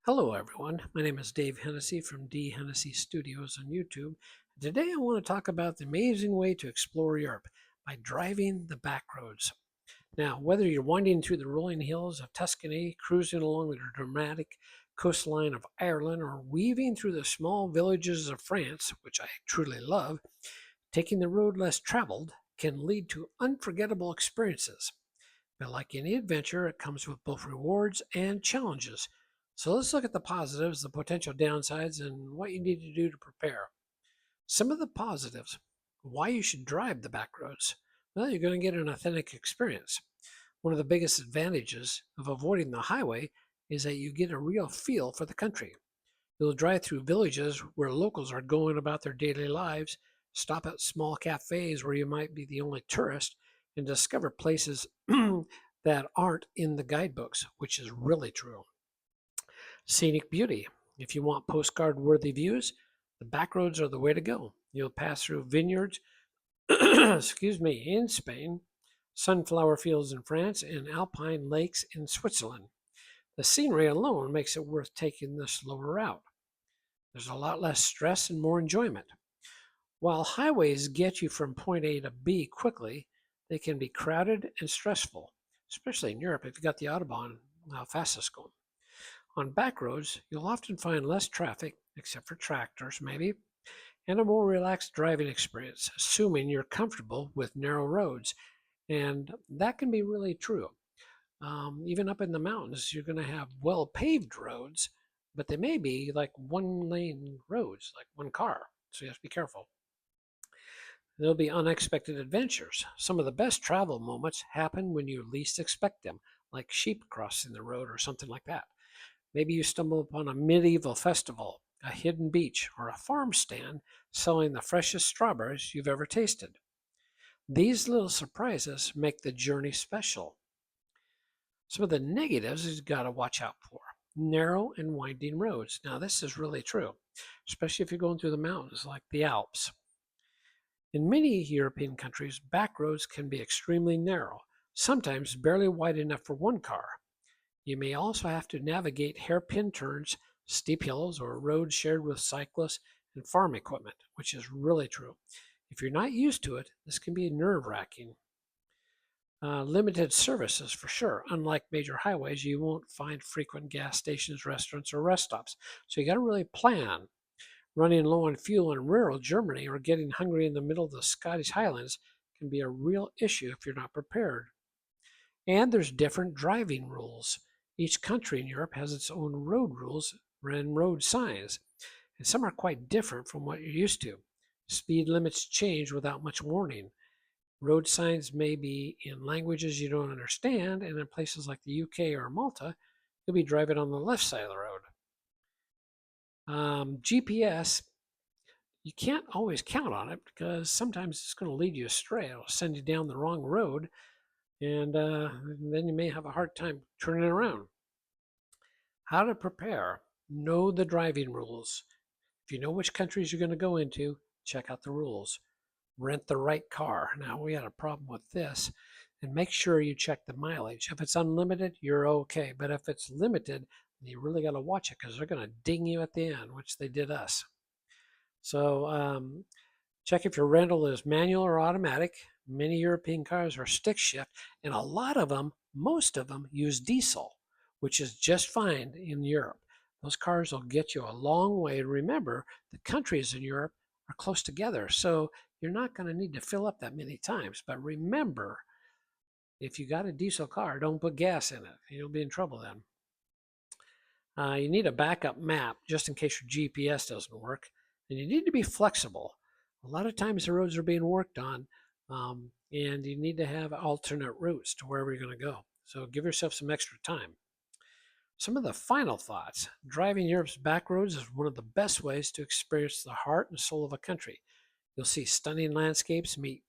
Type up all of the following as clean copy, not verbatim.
Hello, everyone. My name is Dave Hennessy from D. Hennessy Studios on YouTube. Today, I want to talk about the amazing way to explore Europe by driving the back roads. Now, whether you're winding through the rolling hills of Tuscany, cruising along the dramatic coastline of Ireland, or weaving through the small villages of France, which I truly love, taking the road less traveled can lead to unforgettable experiences. But like any adventure, it comes with both rewards and challenges. So let's look at the positives, the potential downsides, and what you need to do to prepare. Some of the positives: why you should drive the back roads. Well, you're going to get an authentic experience. One of the biggest advantages of avoiding the highway is that you get a real feel for the country. You'll drive through villages where locals are going about their daily lives, stop at small cafes where you might be the only tourist, and discover places that aren't in the guidebooks, which is really true. Scenic beauty. If you want postcard worthy views, the back roads are the way to go. You'll pass through vineyards, excuse me, in Spain, sunflower fields in France, and alpine lakes in Switzerland. The scenery alone makes it worth taking the slower route. There's a lot less stress and more enjoyment. While highways get you from point A to B quickly, they can be crowded and stressful, especially in Europe if you've got the Autobahn, how fast it's going. On back roads, you'll often find less traffic, except for tractors maybe, and a more relaxed driving experience, assuming you're comfortable with narrow roads. And that can be really true. Even up in the mountains, you're going to have well-paved roads, but they may be like one-lane roads, like one car. So you have to be careful. There'll be unexpected adventures. Some of the best travel moments happen when you least expect them, like sheep crossing the road or something like that. Maybe you stumble upon a medieval festival, a hidden beach, or a farm stand selling the freshest strawberries you've ever tasted. These little surprises make the journey special. Some of the negatives you've got to watch out for. Narrow and winding roads. Now, this is really true, especially if you're going through the mountains like the Alps. In many European countries, back roads can be extremely narrow, sometimes barely wide enough for one car. You may also have to navigate hairpin turns, steep hills, or roads shared with cyclists and farm equipment, which is really true. If you're not used to it, this can be nerve-wracking. Limited services for sure. Unlike major highways, you won't find frequent gas stations, restaurants, or rest stops. So you got to really plan. Running low on fuel in rural Germany or getting hungry in the middle of the Scottish Highlands can be a real issue if you're not prepared. And there's different driving rules. Each country in Europe has its own road rules and road signs, and some are quite different from what you're used to. Speed limits change without much warning. Road signs may be in languages you don't understand, and in places like the UK or Malta, you'll be driving on the left side of the road. GPS, you can't always count on it because sometimes it's going to lead you astray. It'll send you down the wrong road, and then you may have a hard time turning around. How to prepare. Know the driving rules. If you know which countries you're going to go into, check out the rules. Rent the right car. Now, we had a problem with this. And make sure you check the mileage. If it's unlimited, you're okay. But if it's limited, you really got to watch it because they're going to ding you at the end, which they did us. So check if your rental is manual or automatic. Many European cars are stick shift, and a lot of them, most of them, use diesel, which is just fine in Europe. Those cars will get you a long way. Remember, the countries in Europe are close together, so you're not going to need to fill up that many times. But remember, if you got a diesel car, don't put gas in it. You'll be in trouble then. You need a backup map just in case your GPS doesn't work. And you need to be flexible. A lot of times the roads are being worked on, and you need to have alternate routes to wherever you're going to go. So give yourself some extra time. Some of the final thoughts. Driving Europe's back roads is one of the best ways to experience the heart and soul of a country. You'll see stunning landscapes, meet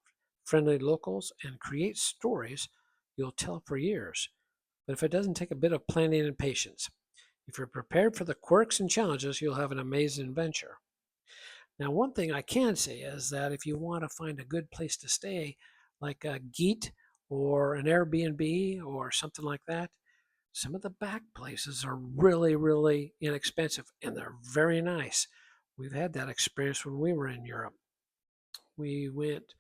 friendly locals, and create stories you'll tell for years. But if it doesn't take a bit of planning and patience, if you're prepared for the quirks and challenges, you'll have an amazing adventure. Now, one thing I can say is that if you want to find a good place to stay, like a Geet or an Airbnb or something like that, some of the back places are really, really inexpensive and they're very nice. We've had that experience when we were in Europe. We went,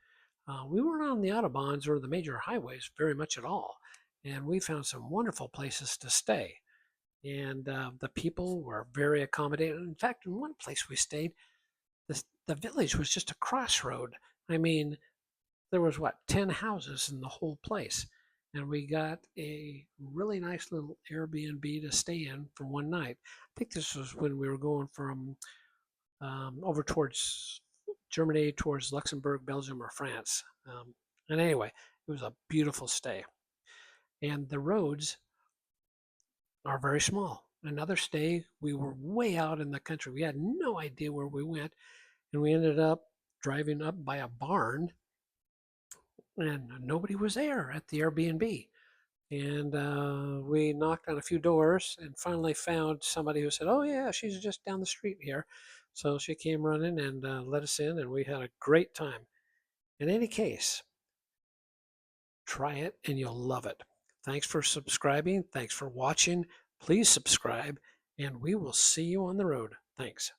we weren't on the autobahns or the major highways very much at all. And we found some wonderful places to stay. And the people were very accommodating. In fact, in one place we stayed, the village was just a crossroad. I mean, there was what, 10 houses in the whole place. And we got a really nice little Airbnb to stay in for one night. I think this was when we were going from over towards Germany, towards Luxembourg, Belgium, or France. And anyway, it was a beautiful stay. And the roads are very small. Another stay, we were way out in the country. We had no idea where we went. And we ended up driving up by a barn, and nobody was there at the Airbnb. And we knocked on a few doors and finally found somebody who said, "Oh, yeah, she's just down the street here." So she came running and let us in, and we had a great time. In any case, try it and you'll love it. Thanks for subscribing. Thanks for watching. Please subscribe, and we will see you on the road. Thanks.